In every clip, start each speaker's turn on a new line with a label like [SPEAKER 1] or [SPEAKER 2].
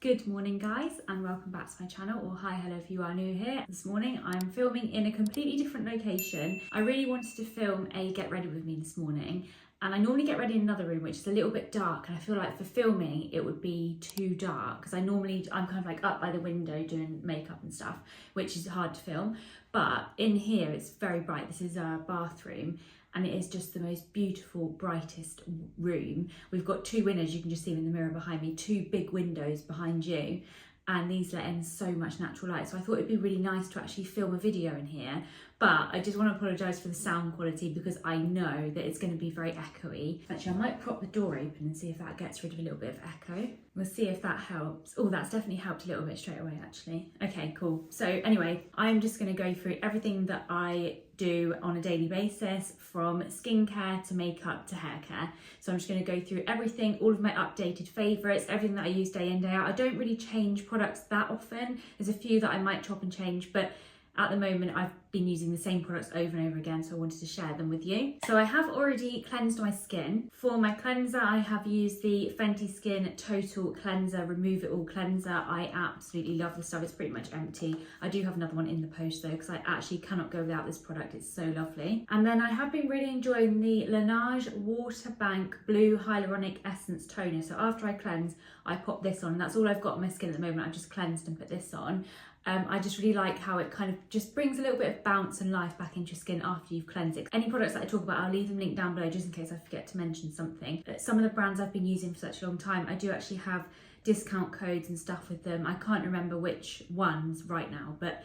[SPEAKER 1] Good morning guys, and welcome back to my channel, or hi, hello if you are new here. This morning I'm filming in a completely different location. I really wanted to film a get ready with me this morning, and I normally get ready in another room which is a little bit dark, and I feel like for filming it would be too dark because I'm kind of like up by the window doing makeup and stuff, which is hard to film. But in here it's very bright. This is our bathroom and it is just the most beautiful, brightest room. We've got two windows, you can just see them in the mirror behind me, two big windows behind you, and these let in so much natural light. So I thought it'd be really nice to actually film a video in here, but I just want to apologise for the sound quality because I know that it's going to be very echoey. Actually, I might prop the door open and see if that gets rid of a little bit of echo. We'll see if that helps. Oh, that's definitely helped a little bit straight away, actually. Okay, cool. So anyway, I'm just going to go through everything that I do on a daily basis, from skincare to makeup to hair care. So I'm just going to go through everything, all of my updated favourites, everything that I use day in, day out. I don't really change products that often. There's a few that I might chop and change, but at the moment I've been using the same products over and over again, so I wanted to share them with you. So I have already cleansed my skin. For my cleanser I have used the Fenty Skin Total Cleanser Remove It All Cleanser. I absolutely love this stuff. It's pretty much empty. I do have another one in the post though, because I actually cannot go without this product. It's so lovely. And then I have been really enjoying the Laneige Water Bank Blue Hyaluronic Essence Toner. So after I cleanse I pop this on, and that's all I've got on my skin at the moment. I've just cleansed and put this on. I just really like how it kind of just brings a little bit of bounce and life back into your skin after you've cleansed it. Any products that I talk about, I'll leave them linked down below just in case I forget to mention something. But some of the brands I've been using for such a long time, I do actually have discount codes and stuff with them. I can't remember which ones right now, but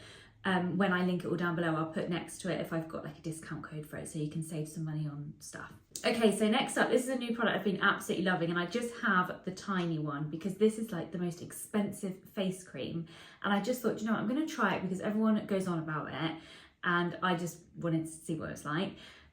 [SPEAKER 1] when I link it all down below, I'll put next to it if I've got like a discount code for it, so you can save some money on stuff. Okay, so next up, this is a new product I've been absolutely loving, and I just have the tiny one because this is like the most expensive face cream, and I just thought, you know what, I'm going to try it because everyone goes on about it, and I just wanted to see what it's like,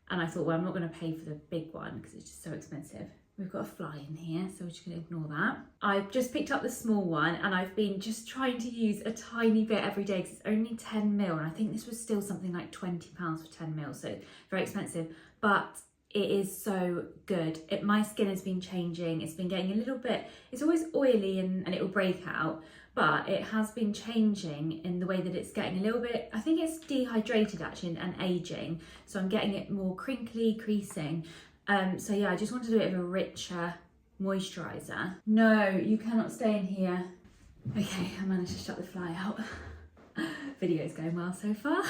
[SPEAKER 1] and I thought, well, I'm not going to pay for the big one because it's just so expensive. We've got a fly in here, so we're just going to ignore that. I've just picked up the small one, and I've been just trying to use a tiny bit every day because it's only 10ml, and I think this was still something like £20 for 10ml, so very expensive, but it is so good. My skin has been changing. It's been getting a little bit, it's always oily and it will break out, but it has been changing in the way that it's getting a little bit, I think it's dehydrated actually and aging, so I'm getting it more crinkly, creasing. So yeah, I just wanted a bit of a richer moisturizer. No, you cannot stay in here. Okay, I managed to shut the fly out. Video's going well so far.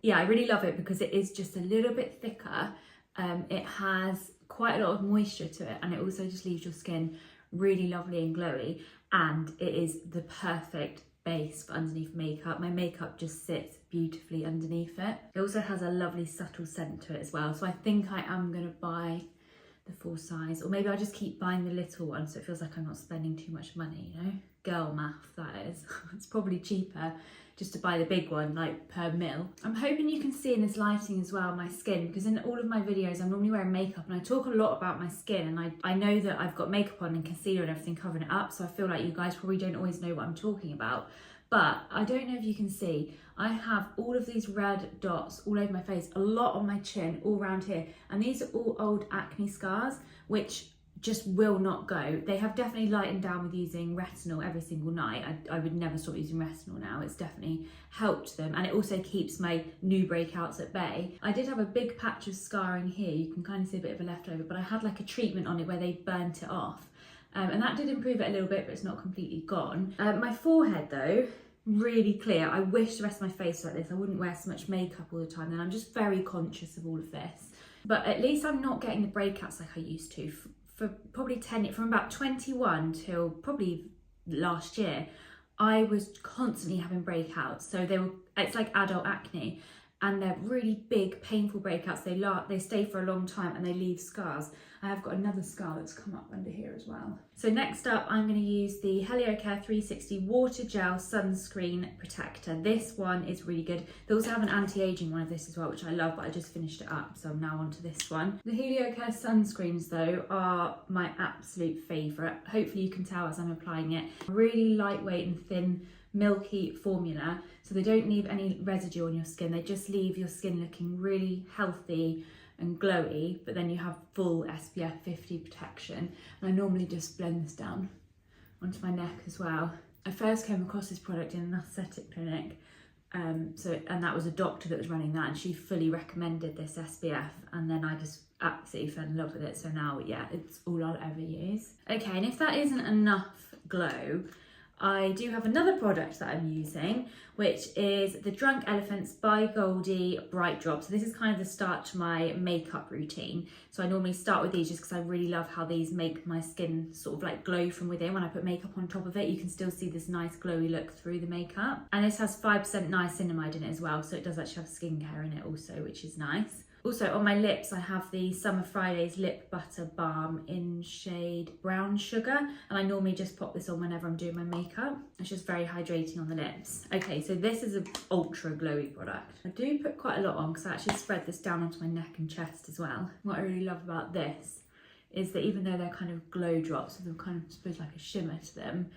[SPEAKER 1] Yeah, I really love it because it is just a little bit thicker. It has quite a lot of moisture to it, and it also just leaves your skin really lovely and glowy, and it is the perfect base for underneath makeup. My makeup just sits beautifully underneath it. It also has a lovely subtle scent to it as well, so I think I am going to buy the full size, or maybe I'll just keep buying the little one so it feels like I'm not spending too much money, you know? Girl math, that is. It's probably cheaper just to buy the big one, like per mil. I'm hoping you can see in this lighting as well my skin, because in all of my videos I'm normally wearing makeup and I talk a lot about my skin, and I know that I've got makeup on and concealer and everything covering it up, so I feel like you guys probably don't always know what I'm talking about. But I don't know if you can see, I have all of these red dots all over my face, a lot on my chin, all around here, and these are all old acne scars which just will not go. They have definitely lightened down with using retinol every single night. I would never stop using retinol now. It's definitely helped them, and it also keeps my new breakouts at bay. I did have a big patch of scarring here. You can kind of see a bit of a leftover, but I had like a treatment on it where they burnt it off. And that did improve it a little bit, but it's not completely gone. My forehead though, really clear. I wish the rest of my face was like this. I wouldn't wear so much makeup all the time, and I'm just very conscious of all of this. But at least I'm not getting the breakouts like I used to. For probably from about 21 till probably last year, I was constantly having breakouts. So it's like adult acne, and they're really big, painful breakouts. They stay for a long time and they leave scars. I have got another scar that's come up under here as well. So next up, I'm going to use the Heliocare 360 Water Gel Sunscreen Protector. This one is really good. They also have an anti-aging one of this as well, which I love, but I just finished it up, so I'm now onto this one. The Heliocare sunscreens though are my absolute favourite. Hopefully you can tell as I'm applying it. Really lightweight and thin, milky formula, so they don't leave any residue on your skin. They just leave your skin looking really healthy and glowy, but then you have full SPF 50 protection. And I normally just blend this down onto my neck as well. I first came across this product in an aesthetic clinic, and that was a doctor that was running that, and she fully recommended this SPF, and then I just absolutely fell in love with it. So now, yeah, it's all I'll ever use. Okay, and if that isn't enough glow, I do have another product that I'm using, which is the Drunk Elephants by Goldie Bright Drop. So this is kind of the start to my makeup routine. So I normally start with these just because I really love how these make my skin sort of like glow from within. When I put makeup on top of it, you can still see this nice glowy look through the makeup. And this has 5% niacinamide in it as well, so it does actually have skincare in it also, which is nice. Also on my lips, I have the Summer Fridays Lip Butter Balm in shade Brown Sugar, and I normally just pop this on whenever I'm doing my makeup. It's just very hydrating on the lips. Okay, so this is an ultra glowy product. I do put quite a lot on because I actually spread this down onto my neck and chest as well. What I really love about this is that even though they're kind of glow drops, so they're kind of supposed like a shimmer to them,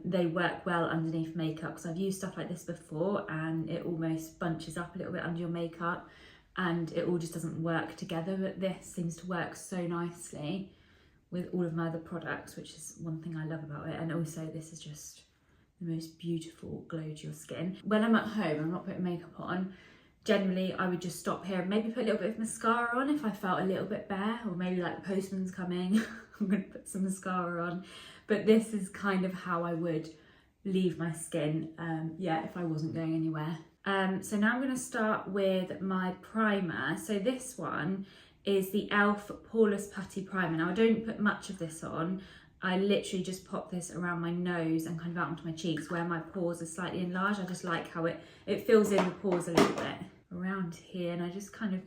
[SPEAKER 1] they work well underneath makeup, because I've used stuff like this before and it almost bunches up a little bit under your makeup, and it all just doesn't work together, but this seems to work so nicely with all of my other products, which is one thing I love about it. And also this is just the most beautiful glow to your skin. When I'm at home, I'm not putting makeup on, generally I would just stop here and maybe put a little bit of mascara on if I felt a little bit bare, or maybe like the postman's coming, I'm gonna put some mascara on. But this is kind of how I would leave my skin, yeah, if I wasn't going anywhere. So now I'm going to start with my primer. So this one is the e.l.f. Poreless Putty Primer. Now I don't put much of this on. I literally just pop this around my nose and kind of out onto my cheeks where my pores are slightly enlarged. I just like how it fills in the pores a little bit around here, and I just kind of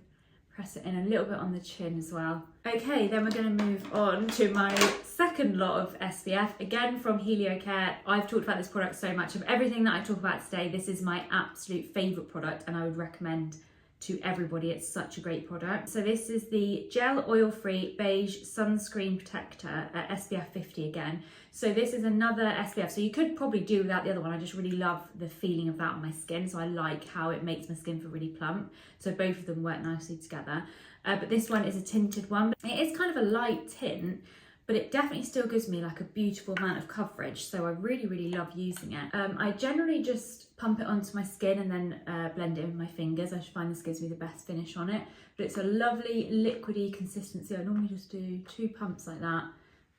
[SPEAKER 1] press it in a little bit on the chin as well. Okay, then we're going to move on to my second lot of SPF, again from Heliocare. I've talked about this product so much. Of everything that I talk about today, this is my absolute favourite product, and I would recommend to everybody. It's such a great product. So this is the Gel Oil-Free Beige Sunscreen Protector at SPF 50 again. So this is another SPF, so you could probably do without the other one. I just really love the feeling of that on my skin, so I like how it makes my skin feel really plump. So both of them work nicely together. But this one is a tinted one. It is kind of a light tint, but it definitely still gives me like a beautiful amount of coverage, so I really, really love using it. I generally just pump it onto my skin and then blend it in with my fingers. I find this gives me the best finish on it, but it's a lovely liquidy consistency. I normally just do 2 pumps like that,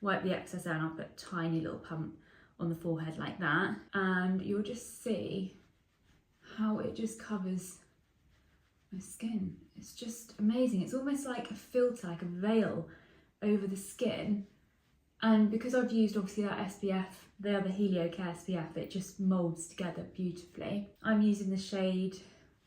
[SPEAKER 1] wipe the excess out, and I'll put a tiny little pump on the forehead like that, and you'll just see how it just covers my skin. It's just amazing. It's almost like a filter, like a veil over the skin. And because I've used obviously that SPF, the other Heliocare SPF, it just moulds together beautifully. I'm using the shade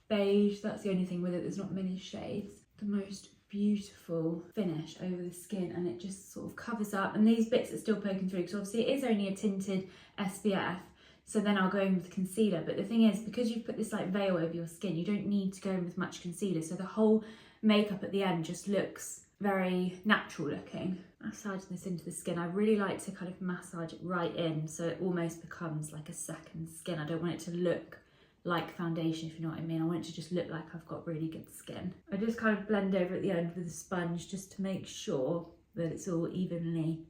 [SPEAKER 1] Beige. That's the only thing with it, there's not many shades. The most beautiful finish over the skin, and it just sort of covers up, and these bits are still poking through because obviously it is only a tinted SPF. So then I'll go in with concealer, but the thing is, because you've put this like veil over your skin, you don't need to go in with much concealer, so the whole makeup at the end just looks very natural looking. Massaging this into the skin, I really like to kind of massage it right in so it almost becomes like a second skin. I don't want it to look like foundation, if you know what I mean. I want it to just look like I've got really good skin. I just kind of blend over at the end with a sponge just to make sure that it's all evenly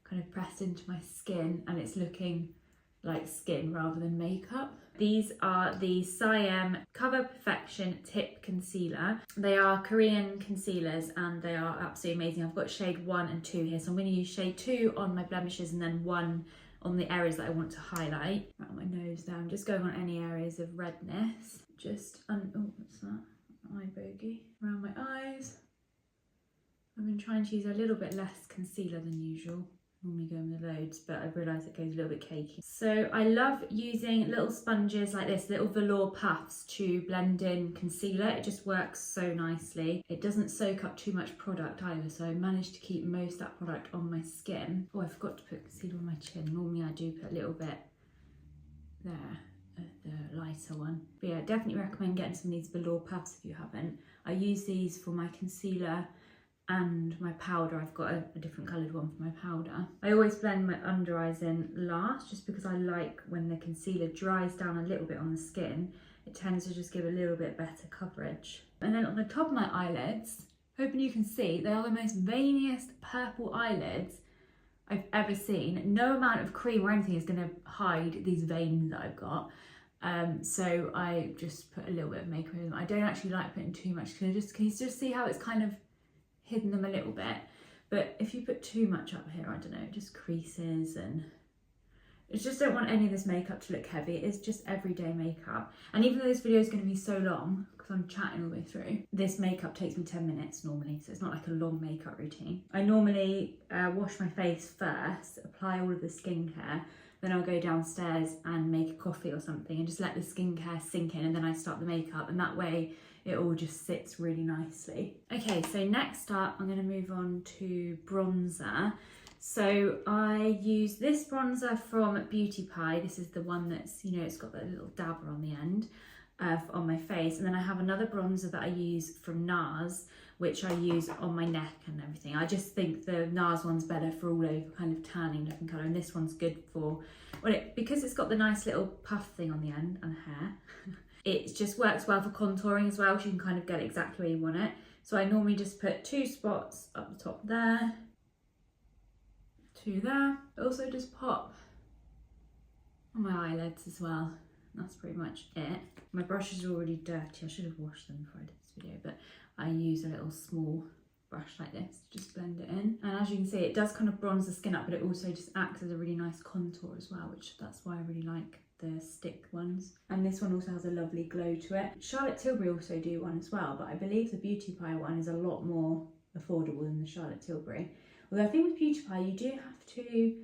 [SPEAKER 1] kind of pressed into my skin and it's looking like skin rather than makeup. These are the Serum Cover Perfection Tip Concealer. They are Korean concealers and they are absolutely amazing. I've got shade 1 and 2 here, so I'm going to use shade 2 on my blemishes and then 1 on the areas that I want to highlight. Around my nose there, I'm just going on any areas of redness. Just, oh, what's that? Eye bogey. Around my eyes. I've been trying to use a little bit less concealer than usual. Normally going with loads, but I've realised it goes a little bit cakey. So I love using little sponges like this, little velour puffs to blend in concealer. It just works so nicely. It doesn't soak up too much product either, so I managed to keep most of that product on my skin. Oh, I forgot to put concealer on my chin. Normally I do put a little bit there, the lighter one. But yeah, definitely recommend getting some of these velour puffs if you haven't. I use these for my concealer and my powder. I've got a different coloured one for my powder. I always blend my under eyes in last, just because I like when the concealer dries down a little bit on the skin, it tends to just give a little bit better coverage. And then on the top of my eyelids, hoping you can see, they are the most veiniest purple eyelids I've ever seen. No amount of cream or anything is going to hide these veins that I've got. So I just put a little bit of makeup in them. I don't actually like putting too much. Can you just see how it's kind of hidden them a little bit? But if you put too much up here, I don't know, it just creases, and I just don't want any of this makeup to look heavy. It's just everyday makeup. And even though this video is going to be so long, because I'm chatting all the way through, this makeup takes me 10 minutes normally, so it's not like a long makeup routine. I normally wash my face first, apply all of the skincare, then I'll go downstairs and make a coffee or something and just let the skincare sink in, and then I start the makeup, and that way it all just sits really nicely. Okay, so next up I'm going to move on to bronzer. So I use this bronzer from Beauty Pie. This is the one that's, you know, it's got that little dabber on the end on my face. And then I have another bronzer that I use from NARS, which I use on my neck and everything. I just think the NARS one's better for all over kind of tanning looking colour, and this one's good for, well, because it's got the nice little puff thing on the end and hair, it just works well for contouring as well, so you can kind of get it exactly where you want it. So I normally just put 2 spots up the top there, 2 there. I also just pop on my eyelids as well. That's pretty much it. My brushes are already dirty. I should have washed them before I did this video, but I use a little small brush like this to just blend it in. And as you can see, it does kind of bronze the skin up, but it also just acts as a really nice contour as well, which that's why I really like the stick ones. And this one also has a lovely glow to it. Charlotte Tilbury also do one as well, but I believe the Beauty Pie one is a lot more affordable than the Charlotte Tilbury. Although I think with Beauty Pie you do have to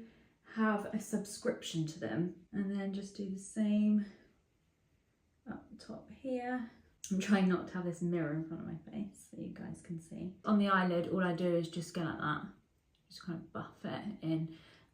[SPEAKER 1] have a subscription to them. And then just do the same up the top here. I'm trying not to have this mirror in front of my face so you guys can see. On the eyelid, all I do is just go like that. Just kind of buff it in.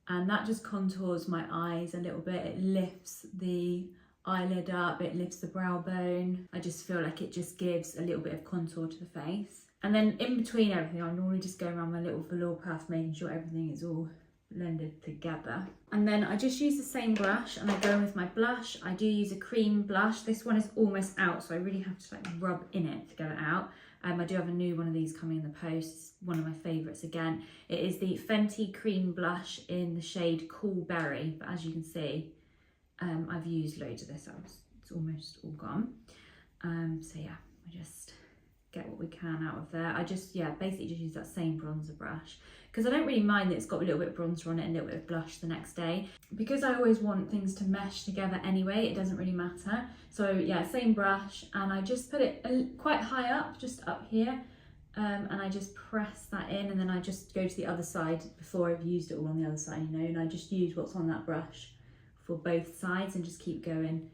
[SPEAKER 1] And that just contours my eyes a little bit. It lifts the eyelid up, it lifts the brow bone. I just feel like it just gives a little bit of contour to the face. And then in between everything, I normally just go around my little velour puff, making sure everything is all blended together. And then I just use the same blush, and I go in with my blush. I do use a cream blush. This one is almost out, so I really have to like rub in it to get it out. I do have a new one of these coming in the post. It's one of my favourites again. It is the Fenty cream blush in the shade Cool Berry, but as you can see, I've used loads of this. It's almost all gone. So yeah, I just get what we can out of there. I just, yeah, basically just use that same bronzer brush, because I don't really mind that it's got a little bit of bronzer on it and a little bit of blush the next day. Because I always want things to mesh together anyway, it doesn't really matter. So yeah, same brush, and I just put it quite high up, just up here, and I just press that in, and then I just go to the other side before I've used it all on the other side, you know, and I just use what's on that brush for both sides and just keep going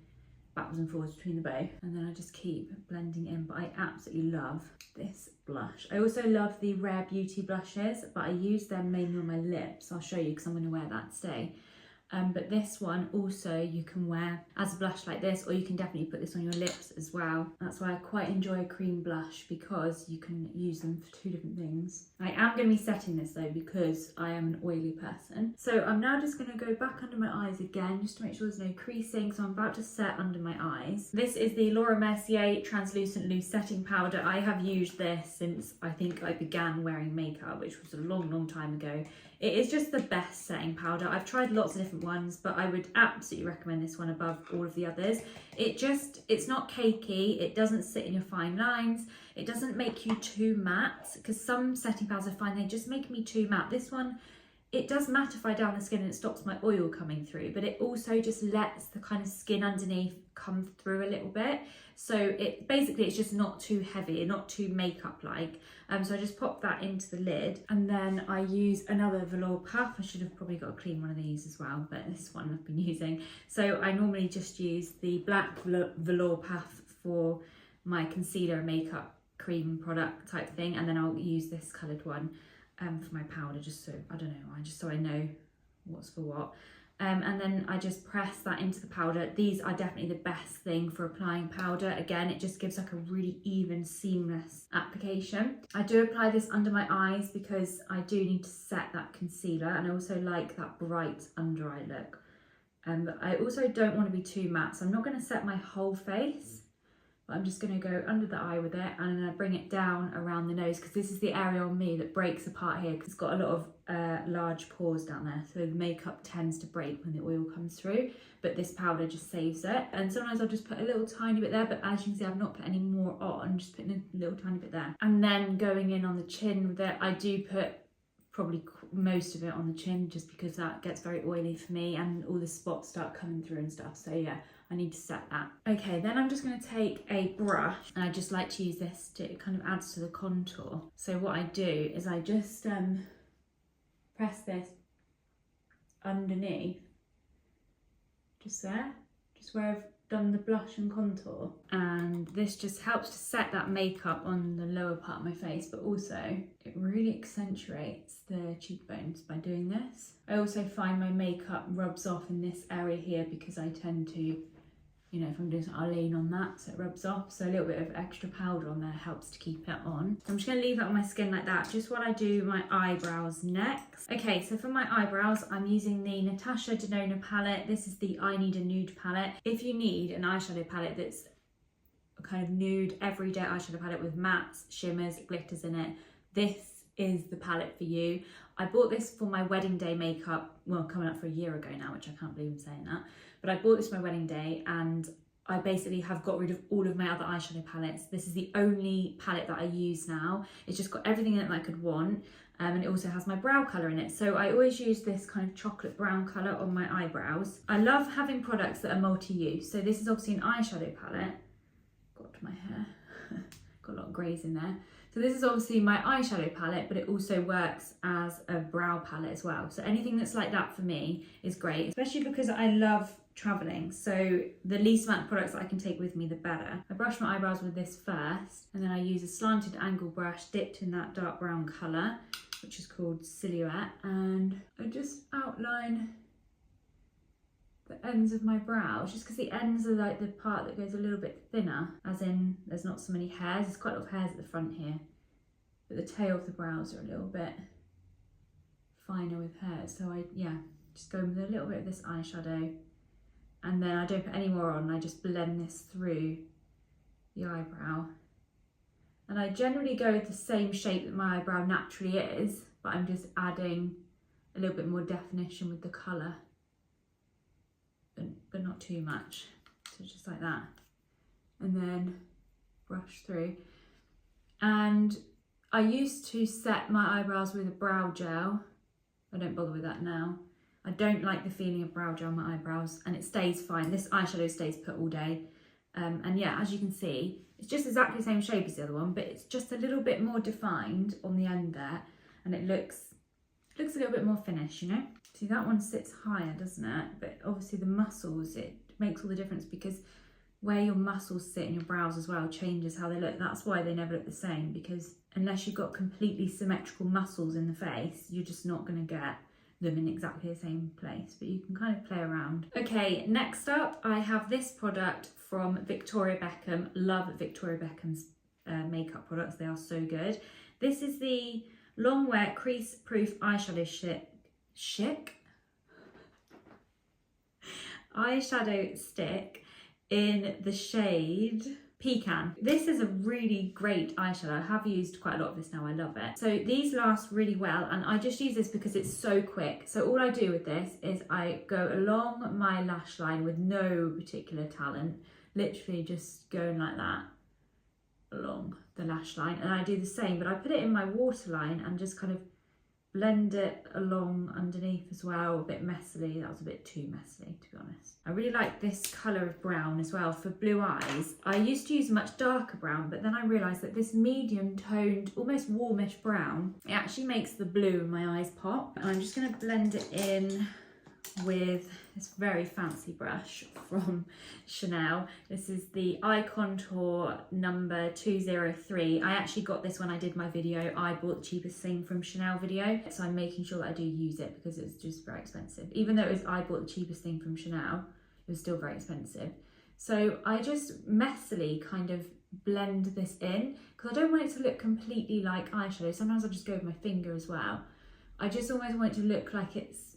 [SPEAKER 1] backwards and forwards between the bow, and then I just keep blending in. But I absolutely love this blush. I also love the Rare Beauty blushes, but I use them mainly on my lips. I'll show you because I'm going to wear that today. But this one also you can wear as a blush like this, or you can definitely put this on your lips as well. That's why I quite enjoy a cream blush, because you can use them for 2 different things. I am going to be setting this though, because I am an oily person. So I'm now just going to go back under my eyes again, just to make sure there's no creasing. So I'm about to set under my eyes. This is the Laura Mercier Translucent Loose Setting Powder. I have used this since I think I began wearing makeup, which was a long time ago. It is just the best setting powder. I've tried lots of different ones, but I would absolutely recommend this one above all of the others. It's not cakey, it doesn't sit in your fine lines, it doesn't make you too matte, because some setting powders I find they just make me too matte. This one, it does mattify down the skin and it stops my oil coming through, but it also just lets the kind of skin underneath come through a little bit. So it's just not too heavy, not too makeup like. So I just pop that into the lid, and then I use another velour puff. I should have probably got a clean one of these as well, but this one I've been using. So I normally just use the black velour puff for my concealer and makeup cream product type thing, and then I'll use this coloured one for my powder, just so, I don't know, just so I know what's for what. And then I just press that into the powder. These are definitely the best thing for applying powder. Again, it just gives like a really even, seamless application. I do apply this under my eyes because I do need to set that concealer, and I also like that bright under eye look. But I also don't want to be too matte, so I'm not going to set my whole face, but I'm just going to go under the eye with it, and then I bring it down around the nose, because this is the area on me that breaks apart here, because it's got a lot of large pores down there, so the makeup tends to break when the oil comes through, but this powder just saves it. And sometimes I'll just put a little tiny bit there, but as you can see I've not put any more on, just putting a little tiny bit there. And then going in on the chin with it, I do put probably most of it on the chin, just because that gets very oily for me and all the spots start coming through and stuff. So yeah, I need to set that. Okay, then I'm just going to take a brush, and I just like to use this to, it kind of adds to the contour. So what I do is I just press this underneath, just there, just where I've done the blush and contour, and this just helps to set that makeup on the lower part of my face, but also it really accentuates the cheekbones by doing this. I also find my makeup rubs off in this area here because I tend to, you know, if I'm doing something, I'll lean on that so it rubs off. So a little bit of extra powder on there helps to keep it on. I'm just going to leave that on my skin like that, just while I do my eyebrows next. Okay, so for my eyebrows, I'm using the Natasha Denona palette. This is the I Need a Nude palette. If you need an eyeshadow palette that's a kind of nude, everyday eyeshadow palette with mattes, shimmers, glitters in it, this is the palette for you. I bought this for my wedding day makeup, well, coming up for a year ago now, which I can't believe I'm saying that. But I bought this for my wedding day, and I basically have got rid of all of my other eyeshadow palettes. This is the only palette that I use now. It's just got everything in it that I could want, and it also has my brow colour in it. So I always use this kind of chocolate brown colour on my eyebrows. I love having products that are multi-use. So this is obviously an eyeshadow palette. Got to my hair, got a lot of greys in there. So this is obviously my eyeshadow palette, but it also works as a brow palette as well. So anything that's like that for me is great, especially because I love traveling. So the least amount of products that I can take with me, the better. I brush my eyebrows with this first, and then I use a slanted angle brush dipped in that dark brown colour, which is called Silhouette, and I just outline the ends of my brows, just because the ends are like the part that goes a little bit thinner, as in there's not so many hairs. There's quite a lot of hairs at the front here, but the tail of the brows are a little bit finer with hairs. So I, yeah, just go with a little bit of this eyeshadow, and then I don't put any more on. I just blend this through the eyebrow, and I generally go with the same shape that my eyebrow naturally is, but I'm just adding a little bit more definition with the colour. But not too much, so just like that, and then brush through. And I used to set my eyebrows with a brow gel. I don't bother with that now. I don't like the feeling of brow gel on my eyebrows, and it stays fine. This eyeshadow stays put all day, and yeah, as you can see, it's just exactly the same shape as the other one, but it's just a little bit more defined on the end there, and it looks a little bit more finished, you know. See, that one sits higher, doesn't it? But obviously the muscles, it makes all the difference, because where your muscles sit in your brows as well changes how they look. That's why they never look the same, because unless you've got completely symmetrical muscles in the face, you're just not going to get them in exactly the same place, but you can kind of play around. Okay, next up I have this product from Victoria Beckham. Love Victoria Beckham's makeup products, they are so good. This is the Long Wear Crease Proof Eyeshadow eyeshadow stick in the shade Pecan. This is a really great eyeshadow. I have used quite a lot of this now, I love it. So these last really well, and I just use this because it's so quick. So all I do with this is I go along my lash line with no particular talent, literally just going like that along the lash line, and I do the same, but I put it in my waterline and just kind of blend it along underneath as well, a bit messily. That was a bit too messily, to be honest. I really like this colour of brown as well for blue eyes. I used to use a much darker brown, but then I realised that this medium toned, almost warmish brown, it actually makes the blue in my eyes pop. And I'm just going to blend it in with this very fancy brush from Chanel. This is the Eye Contour number 203. I actually got this when I did my video, I bought the cheapest thing from Chanel video, so I'm making sure that I do use it because it's just very expensive. Even though it was I bought the cheapest thing from Chanel, it was still very expensive. So I just messily kind of blend this in because I don't want it to look completely like eyeshadow. Sometimes I just go with my finger as well. I just almost want it to look like it's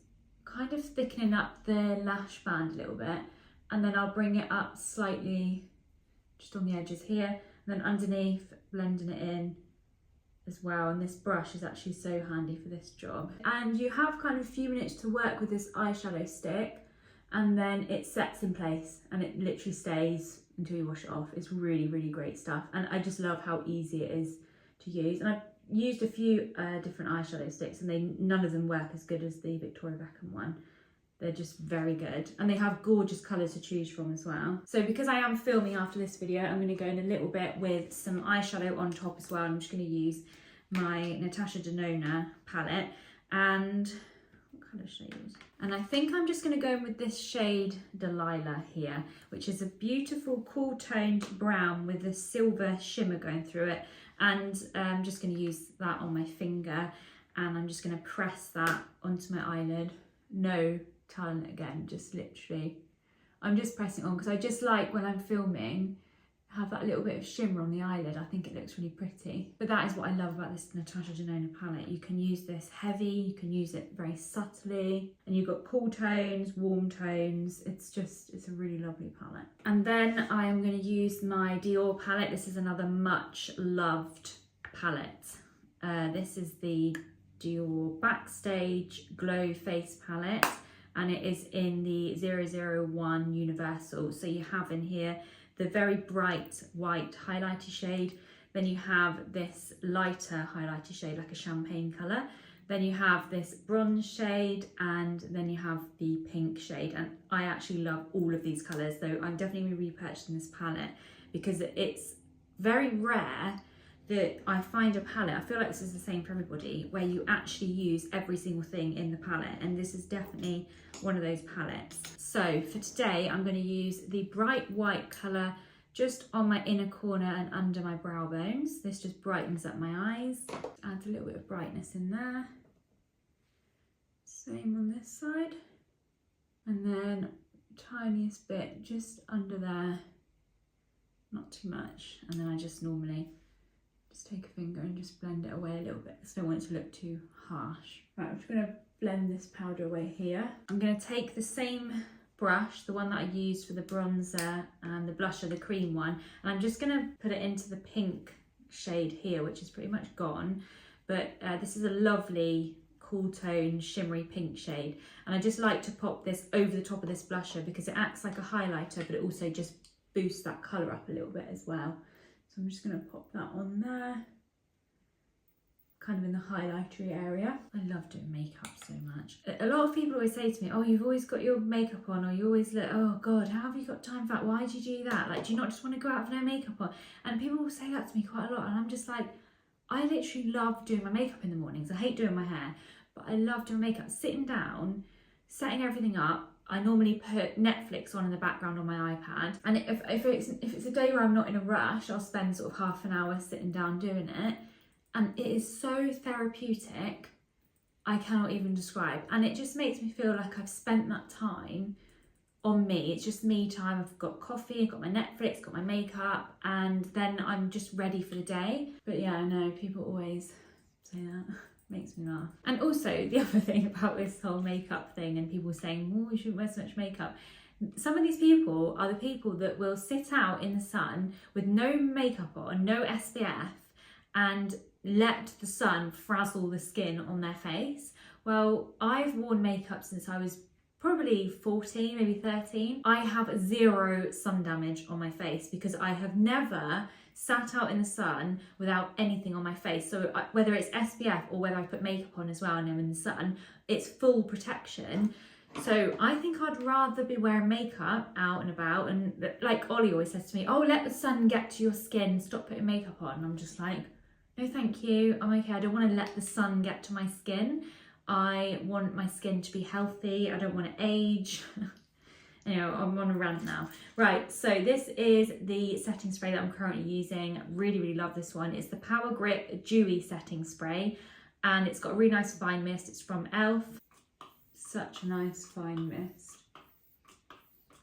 [SPEAKER 1] kind of thickening up the lash band a little bit, and then I'll bring it up slightly just on the edges here, and then underneath blending it in as well, and this brush is actually so handy for this job. And you have kind of a few minutes to work with this eyeshadow stick, and then it sets in place and it literally stays until you wash it off. It's really, really great stuff, and I just love how easy it is to use. And I've used a few different eyeshadow sticks, and none of them work as good as the Victoria Beckham one. They're just very good, and they have gorgeous colours to choose from as well. So because I am filming after this video, I'm going to go in a little bit with some eyeshadow on top as well. I'm just going to use my Natasha Denona palette, and what colour should I use? And I think I'm just going to go in with this shade Delilah here, which is a beautiful cool toned brown with a silver shimmer going through it. And I'm just going to use that on my finger, and I'm just going to press that onto my eyelid. No talent again, just literally, I'm just pressing it on because I just like when I'm filming, have that little bit of shimmer on the eyelid. I think it looks really pretty. But that is what I love about this Natasha Denona palette. You can use this heavy, you can use it very subtly, and you've got cool tones, warm tones. It's a really lovely palette. And then I am going to use my Dior palette. This is another much loved palette. This is the Dior Backstage Glow Face palette, and it is in the 001 Universal. So you have in here the very bright white highlighter shade, then you have this lighter highlighter shade like a champagne colour, then you have this bronze shade, and then you have the pink shade. And I actually love all of these colours, so I'm definitely going to be repurchasing this palette because it's very rare that I find a palette, I feel like this is the same for everybody, where you actually use every single thing in the palette, and this is definitely one of those palettes. So for today, I'm going to use the bright white colour just on my inner corner and under my brow bones. This just brightens up my eyes, adds a little bit of brightness in there. Same on this side. And then tiniest bit just under there, not too much. And then I just normally just take a finger and just blend it away a little bit because I don't want it to look too harsh. Right, I'm just going to blend this powder away here. I'm going to take the same brush, the one that I used for the bronzer and the blusher, the cream one, and I'm just going to put it into the pink shade here, which is pretty much gone, but this is a lovely cool tone shimmery pink shade, and I just like to pop this over the top of this blusher because it acts like a highlighter, but it also just boosts that colour up a little bit as well. So I'm just going to pop that on there, kind of in the highlightery area. I love doing makeup so much. A lot of people always say to me, oh, you've always got your makeup on, or you always look, oh God, how have you got time for that? Why do you do that? Like, do you not just want to go out with no makeup on? And people will say that to me quite a lot, and I'm just like, I literally love doing my makeup in the mornings. I hate doing my hair, but I love doing makeup. Sitting down, setting everything up. I normally put Netflix on in the background on my iPad, and if it's a day where I'm not in a rush, I'll spend sort of half an hour sitting down doing it, and it is so therapeutic, I cannot even describe. And it just makes me feel like I've spent that time on me. It's just me time. I've got coffee, I've got my Netflix, got my makeup, and then I'm just ready for the day. But yeah, I know people always say that. Makes me laugh. And also the other thing about this whole makeup thing and people saying, oh, you shouldn't wear so much makeup. Some of these people are the people that will sit out in the sun with no makeup on, no SPF, and let the sun frazzle the skin on their face. Well, I've worn makeup since I was probably 14, maybe 13. I have zero sun damage on my face because I have never sat out in the sun without anything on my face. So whether it's SPF or whether I put makeup on as well and I'm in the sun, it's full protection. So I think I'd rather be wearing makeup out and about, and like Ollie always says to me, oh, let the sun get to your skin, stop putting makeup on. And I'm just like, no thank you, I'm okay. I don't want to let the sun get to my skin. I want my skin to be healthy. I don't want to age. Anyway, I'm on a rant now. Right, so this is the setting spray that I'm currently using. Really, really love this one. It's the Power Grip Dewy Setting Spray, and it's got a really nice fine mist. It's from e.l.f. Such a nice fine mist.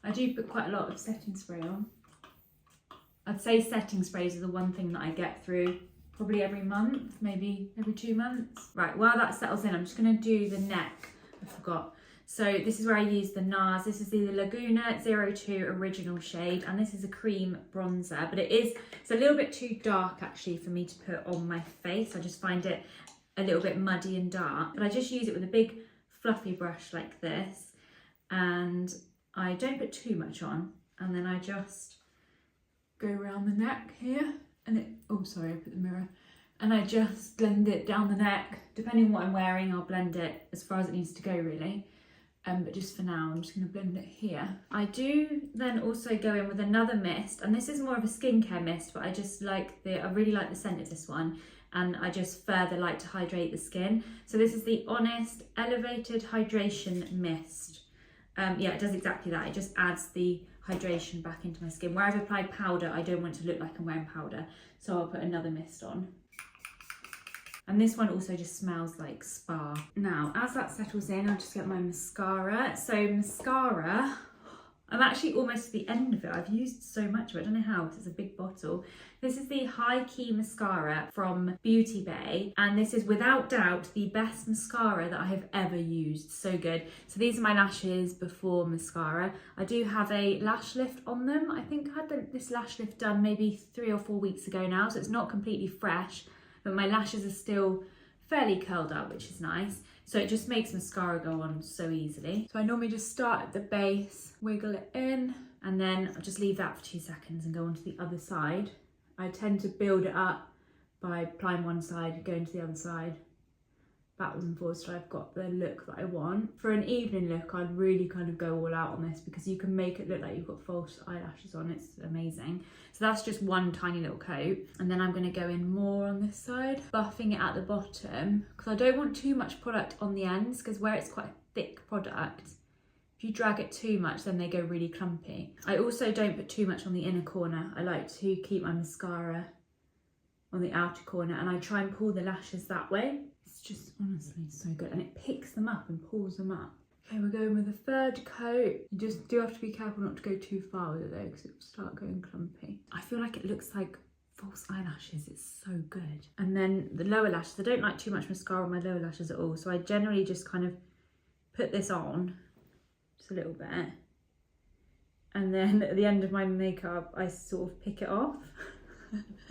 [SPEAKER 1] I do put quite a lot of setting spray on. I'd say setting sprays are the one thing that I get through probably every month, maybe every 2 months. Right, while that settles in, I'm just going to do the neck. I forgot. So this is where I use the NARS. This is the Laguna 02 original shade, and this is a cream bronzer, but it's a little bit too dark actually for me to put on my face. I just find it a little bit muddy and dark, but I just use it with a big fluffy brush like this, and I don't put too much on, and then I just go around the neck here, and oh sorry, I put the mirror, and I just blend it down the neck. Depending on what I'm wearing, I'll blend it as far as it needs to go really. But just for now, I'm just going to blend it here. I do then also go in with another mist, and this is more of a skincare mist, but I really like the scent of this one, and I just further like to hydrate the skin. So this is the Honest Elevated Hydration Mist. Yeah, it does exactly that. It just adds the hydration back into my skin. Where I've applied powder, I don't want to look like I'm wearing powder, so I'll put another mist on. And this one also just smells like spa. Now, as that settles in, I'll just get my mascara. So mascara, I'm actually almost at the end of it. I've used so much of it, I don't know how, because it's a big bottle. This is the High Key Mascara from Beauty Bay, and this is without doubt the best mascara that I have ever used. So good. So these are my lashes before mascara. I do have a lash lift on them. I think I had this lash lift done maybe 3 or 4 weeks ago now, so it's not completely fresh, but my lashes are still fairly curled up, which is nice. So it just makes mascara go on so easily. So I normally just start at the base, wiggle it in, and then I'll just leave that for 2 seconds and go on to the other side. I tend to build it up by applying one side, going to the other side, backwards and forwards, so I've got the look that I want. For an evening look, I'd really kind of go all out on this, because you can make it look like you've got false eyelashes on. It's amazing. So that's just one tiny little coat, and then I'm going to go in more on this side, buffing it at the bottom, because I don't want too much product on the ends, because where it's quite a thick product, if you drag it too much, then they go really clumpy. I also don't put too much on the inner corner. I like to keep my mascara on the outer corner, and I try and pull the lashes that way. It's just honestly so good, and it picks them up and pulls them up. Okay, we're going with the third coat. You just do have to be careful not to go too far with it though, because it will start going clumpy. I feel like it looks like false eyelashes. It's so good. And then the lower lashes, I don't like too much mascara on my lower lashes at all, so I generally just kind of put this on just a little bit, and then at the end of my makeup I sort of pick it off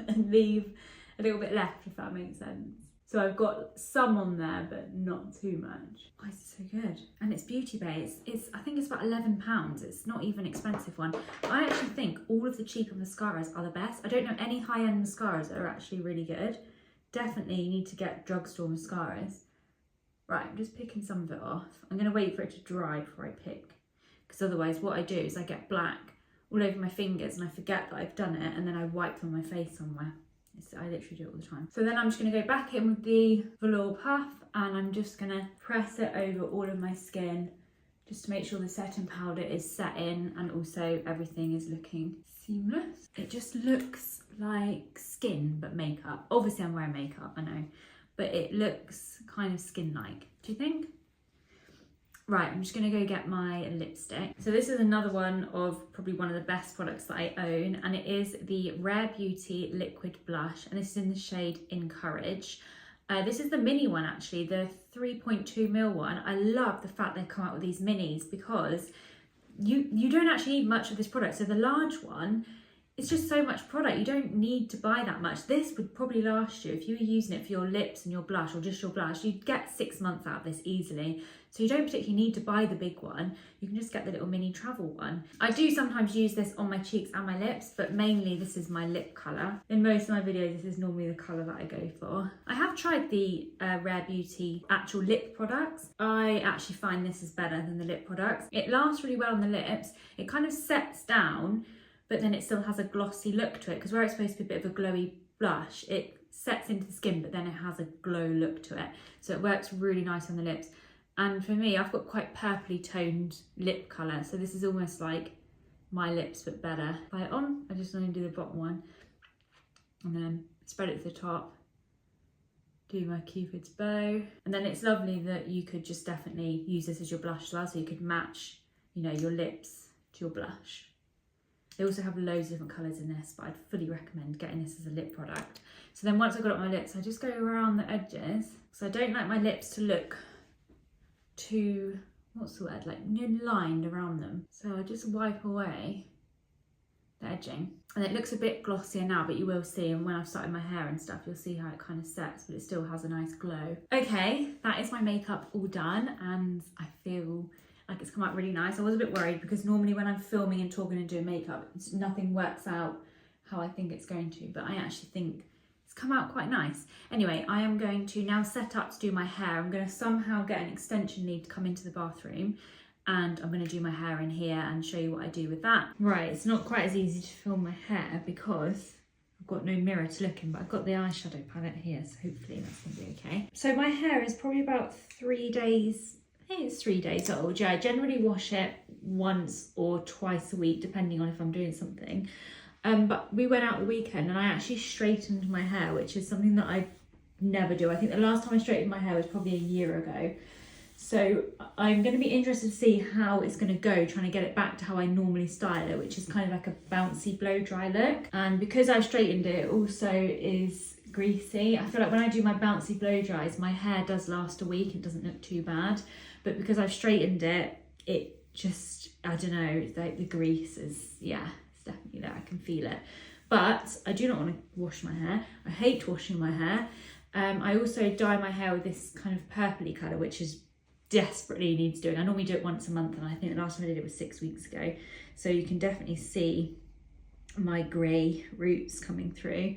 [SPEAKER 1] and leave a little bit left, if that makes sense. So I've got some on there, but not too much. Oh, it's so good. And it's Beauty Bay. I think it's about £11. It's not even an expensive one. I actually think all of the cheaper mascaras are the best. I don't know any high-end mascaras that are actually really good. Definitely you need to get drugstore mascaras. Right, I'm just picking some of it off. I'm going to wait for it to dry before I pick, because otherwise what I do is I get black all over my fingers and I forget that I've done it, and then I wipe on my face somewhere. I literally do it all the time. So then I'm just going to go back in with the velour puff, and I'm just going to press it over all of my skin just to make sure the setting powder is set in and also everything is looking seamless. It just looks like skin but makeup. Obviously I'm wearing makeup, I know, but it looks kind of skin-like. Do you think? Right, I'm just gonna go get my lipstick. So this is another one of probably one of the best products that I own, and it is the Rare Beauty Liquid Blush, and this is in the shade Encourage. This is the mini one actually, the 3.2ml one. I love the fact they've come out with these minis, because you don't actually need much of this product. So the large one, it's just so much product, you don't need to buy that much. This would probably last you, if you were using it for your lips and your blush, or just your blush, you'd get 6 months out of this easily. So you don't particularly need to buy the big one, you can just get the little mini travel one. I do sometimes use this on my cheeks and my lips, but mainly this is my lip colour. In most of my videos, this is normally the colour that I go for. I have tried the Rare Beauty actual lip products. I actually find this is better than the lip products. It lasts really well on the lips, it kind of sets down, but then it still has a glossy look to it, because where it's supposed to be a bit of a glowy blush, it sets into the skin, but then it has a glow look to it. So it works really nice on the lips. And for me, I've got quite purpley toned lip colour, so this is almost like my lips but better. Apply it on, I just want to do the bottom one, and then spread it to the top, do my Cupid's bow. And then it's lovely that you could just definitely use this as your blush as well, so you could match, you know, your lips to your blush. They also have loads of different colours in this, but I'd fully recommend getting this as a lip product. So then once I've got it on my lips, I just go around the edges, because I don't like my lips to look too what's the word, like, lined around them. So I just wipe away the edging. And it looks a bit glossier now, but you will see, and when I've started my hair and stuff, you'll see how it kind of sets, but it still has a nice glow. Okay, that is my makeup all done, and I feel like it's come out really nice. I was a bit worried because normally when I'm filming and talking and doing makeup, nothing works out how I think it's going to, but I actually think it's come out quite nice. Anyway, I am going to now set up to do my hair. I'm going to somehow get an extension lead to come into the bathroom, and I'm going to do my hair in here and show you what I do with that. Right, it's not quite as easy to film my hair because I've got no mirror to look in, but I've got the eyeshadow palette here, so hopefully that's going to be okay. So my hair is probably about 3 days, I think it's 3 days old. Yeah, I generally wash it once or twice a week, depending on if I'm doing something. But we went out the weekend and I actually straightened my hair, which is something that I never do. I think the last time I straightened my hair was probably a year ago. So I'm going to be interested to see how it's going to go, trying to get it back to how I normally style it, which is kind of like a bouncy blow dry look. And because I've straightened it, it also is greasy. I feel like when I do my bouncy blow dries, my hair does last a week. It doesn't look too bad. But because I've straightened it, it just, I don't know, like the grease is, yeah, it's definitely there. I can feel it. But I do not want to wash my hair. I hate washing my hair. I also dye my hair with this kind of purpley colour, which is desperately needs doing. I normally do it once a month, and I think the last time I did it was 6 weeks ago. So you can definitely see my grey roots coming through.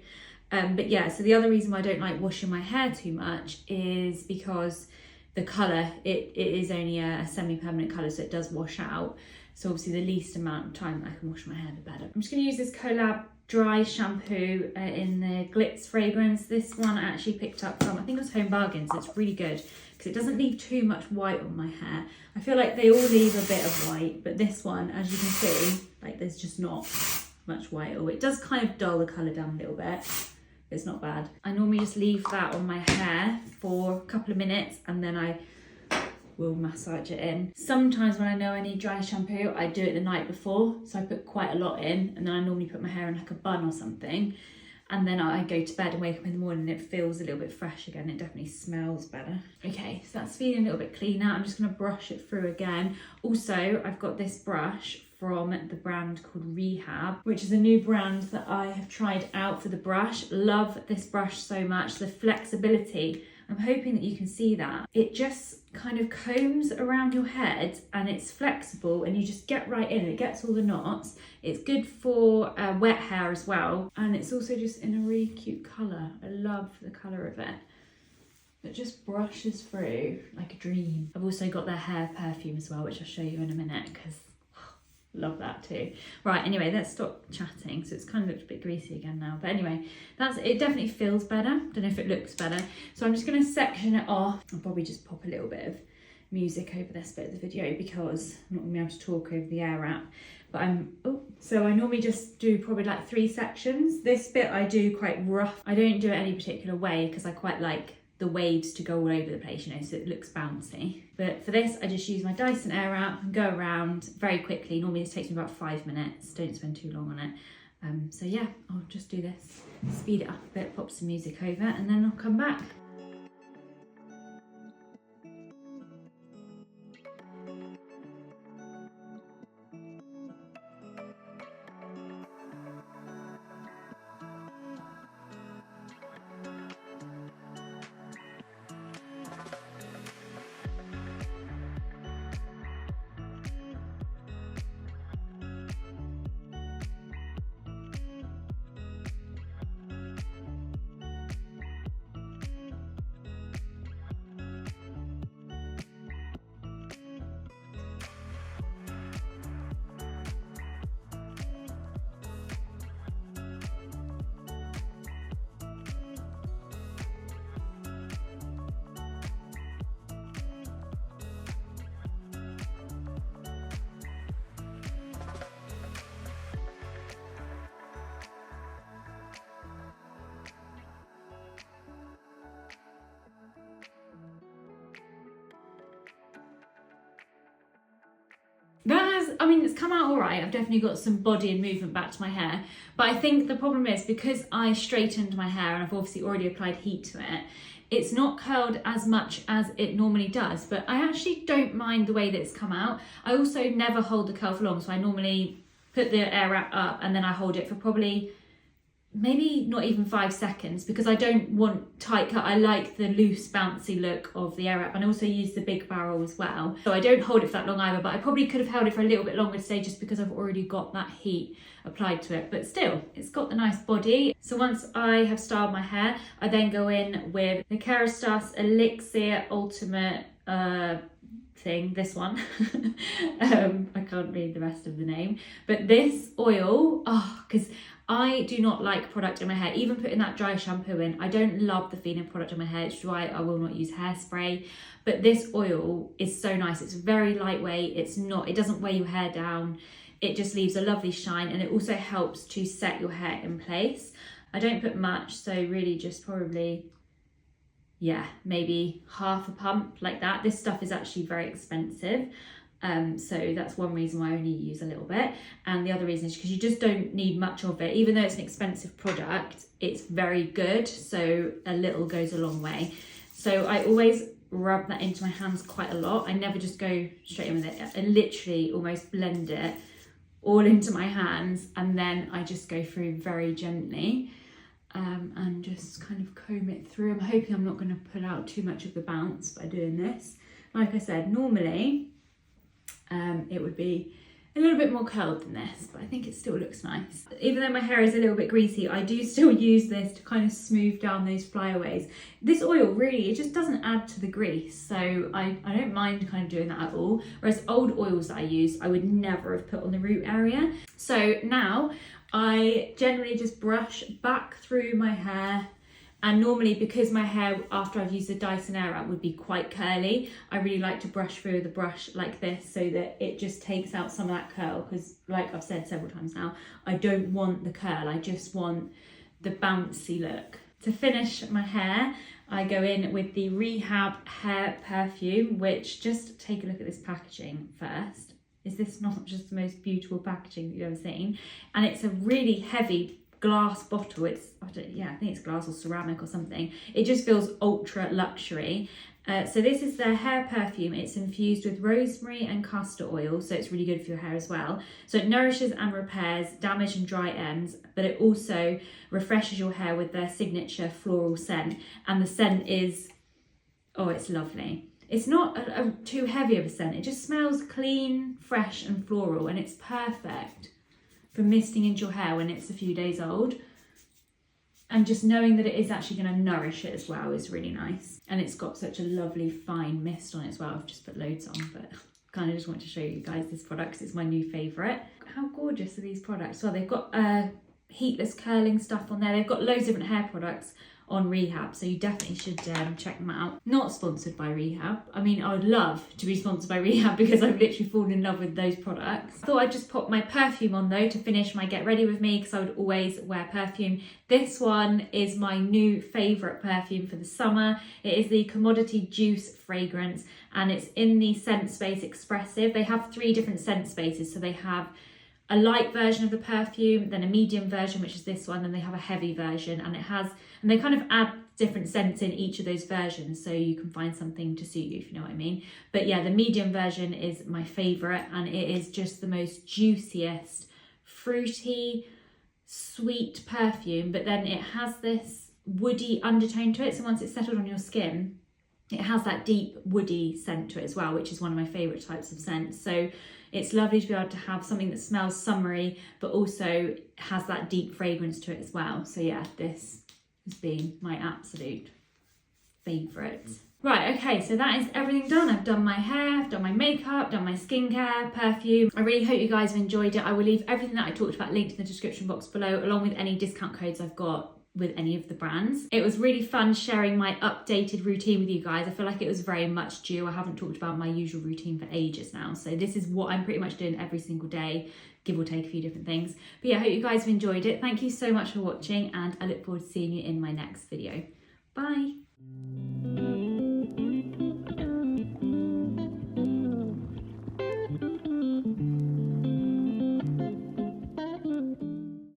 [SPEAKER 1] But yeah, so the other reason why I don't like washing my hair too much is because the colour, it is only a semi-permanent colour, so it does wash out. So obviously the least amount of time I can wash my hair, the better. I'm just going to use this Collab dry shampoo in the Glitz fragrance. This one I actually picked up from, I think it was Home Bargains. It's really good because it doesn't leave too much white on my hair. I feel like they all leave a bit of white, but this one, as you can see, like there's just not much white, or it does kind of dull the colour down a little bit. It's not bad. I normally just leave that on my hair for a couple of minutes and then I will massage it in. Sometimes when I know I need dry shampoo, I do it the night before, so I put quite a lot in, and then I normally put my hair in like a bun or something, and then I go to bed and wake up in the morning and it feels a little bit fresh again. It definitely smells better. Okay, so that's feeling a little bit cleaner. I'm just going to brush it through again. Also, I've got this brush from the brand called Rehab, which is a new brand that I have tried out for the brush. Love this brush so much. The flexibility, I'm hoping that you can see that. It just kind of combs around your head and it's flexible and you just get right in. It gets all the knots. It's good for wet hair as well. And it's also just in a really cute colour. I love the colour of it. It just brushes through like a dream. I've also got their hair perfume as well, which I'll show you in a minute because love that too. Right, anyway, let's stop chatting. So it's kind of looked a bit greasy again now. But anyway, it definitely feels better. Don't know if it looks better. So I'm just going to section it off. I'll probably just pop a little bit of music over this bit of the video because I'm not going to be able to talk over the air wrap. But so I normally just do probably like 3 sections. This bit I do quite rough. I don't do it any particular way because I quite like the waves to go all over the place, you know, so it looks bouncy. But for this, I just use my Dyson Airwrap and go around very quickly. Normally this takes me about 5 minutes. Don't spend too long on it. So yeah, I'll just do this, speed it up a bit, pop some music over, and then I'll come back. It's come out all right. I've definitely got some body and movement back to my hair. But I think the problem is because I straightened my hair and I've obviously already applied heat to it, It's not curled as much as it normally does, but I actually don't mind the way that it's come out. I also never hold the curl for long, so I normally put the air wrap up and then I hold it for probably maybe not even 5 seconds, because I don't want tight cut. I like the loose bouncy look of the air wrap, and I also use the big barrel as well. So I don't hold it for that long either, but I probably could have held it for a little bit longer today just because I've already got that heat applied to it, but still it's got the nice body. So once I have styled my hair, I then go in with the Kerastase Elixir Ultimate thing, this one. I can't read the rest of the name, but this oil, because I do not like product in my hair. Even putting that dry shampoo in, I don't love the feeling of product in my hair. It's dry, I will not use hairspray. But this oil is so nice. It's very lightweight. It doesn't weigh your hair down. It just leaves a lovely shine, and it also helps to set your hair in place. I don't put much, so really just probably, yeah, maybe half a pump like that. This stuff is actually very expensive. So that's one reason why I only use a little bit, and the other reason is because you just don't need much of it. Even though it's an expensive product, it's very good, so a little goes a long way. So I always rub that into my hands quite a lot. I never just go straight in with it. I literally almost blend it all into my hands, and then I just go through very gently and just kind of comb it through. I'm hoping I'm not going to pull out too much of the bounce by doing this. Like I said, normally it would be a little bit more curled than this, but I think it still looks nice. Even though my hair is a little bit greasy, I do still use this to kind of smooth down those flyaways. This oil really, it just doesn't add to the grease, so I don't mind kind of doing that at all. Whereas old oils that I use, I would never have put on the root area. So now I generally just brush back through my hair. And normally, because my hair after I've used the Dyson Airwrap would be quite curly, I really like to brush through the brush like this so that it just takes out some of that curl, because like I've said several times now, I don't want the curl, I just want the bouncy look. To finish my hair, I go in with the Rehab Hair Perfume, which, just take a look at this packaging first. Is this not just the most beautiful packaging that you've ever seen? And it's a really heavy glass bottle. I think it's glass or ceramic or something. It just feels ultra luxury. So this is their hair perfume. It's infused with rosemary and castor oil, so it's really good for your hair as well. So it nourishes and repairs damaged and dry ends, but it also refreshes your hair with their signature floral scent. And the scent is, it's lovely. It's not too heavy of a scent. It just smells clean, fresh and floral, and it's perfect for misting into your hair when it's a few days old. And just knowing that it is actually going to nourish it as well is really nice. And it's got such a lovely fine mist on it as well. I've just put loads on, but kind of just want to show you guys this product because it's my new favourite. How gorgeous are these products? Well, they've got heatless curling stuff on there. They've got loads of different hair products on Rehab, so you definitely should check them out. Not sponsored by Rehab. I mean, I would love to be sponsored by Rehab because I've literally fallen in love with those products. I thought I'd just pop my perfume on though to finish my get ready with me, because I would always wear perfume. This one is my new favourite perfume for the summer. It is the Commodity Juice fragrance, and it's in the Scent Space Expressive. They have 3 different scent spaces, so they have a light version of the perfume, then a medium version, which is this one, then they have a heavy version, and they kind of add different scents in each of those versions, so you can find something to suit you, if you know what I mean. But yeah, the medium version is my favourite, and it is just the most juiciest, fruity, sweet perfume, but then it has this woody undertone to it, so once it's settled on your skin, it has that deep woody scent to it as well, which is one of my favourite types of scents. So it's lovely to be able to have something that smells summery, but also has that deep fragrance to it as well. So yeah, this has been my absolute favourite. Right, okay, so that is everything done. I've done my hair, I've done my makeup, done my skincare, perfume. I really hope you guys have enjoyed it. I will leave everything that I talked about linked in the description box below, along with any discount codes I've got with any of the brands. It was really fun sharing my updated routine with you guys. I feel like it was very much due. I haven't talked about my usual routine for ages now, so this is what I'm pretty much doing every single day, give or take a few different things. But yeah, I hope you guys have enjoyed it. Thank you so much for watching, and I look forward to seeing you in my next video. Bye.